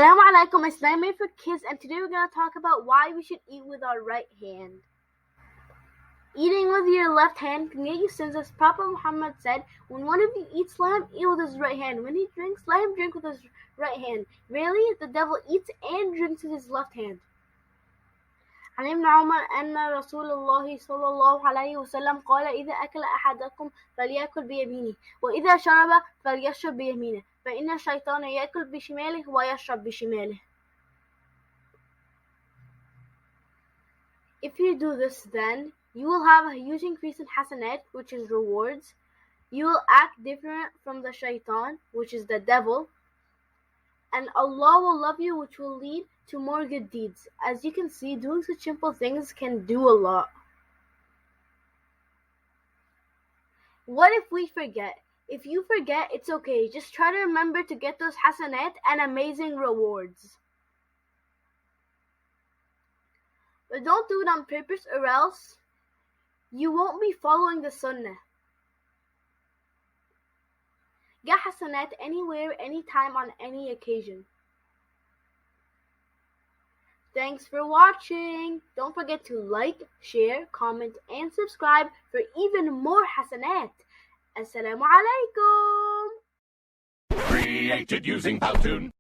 Assalamu alaikum, Islam made for kids, and today we're going to talk about why we should eat with our right hand. Eating with your left hand can get you sins, as Prophet Muhammad said, when one of you eats, let him eat with his right hand. When he drinks, let him drink with his right hand. Really, the devil eats and drinks with his left hand. عن ابن عمر أن رسول الله صلى الله عليه وسلم قال إذا أكل أحدكم فليأكل بيمينه وإذا شرب فليشرب بيمينه فإن الشيطان يأكل بشماله ويشرب بشماله. If you do this, then you will have a huge increase in hasanat, which is rewards. You will act different from the shaitan, which is the devil, and Allah will love you, which will lead to more good deeds. As you can see, doing such simple things can do a lot. What if we forget? If you forget, it's okay. Just try to remember to get those hasanat and amazing rewards. But don't do it on purpose, or else you won't be following the sunnah. Get hasanat anywhere, anytime, on any occasion. Thanks for watching. Don't forget to like, share, comment, and subscribe for even more hasanat. Assalamu alaikum. Created using Powtoon.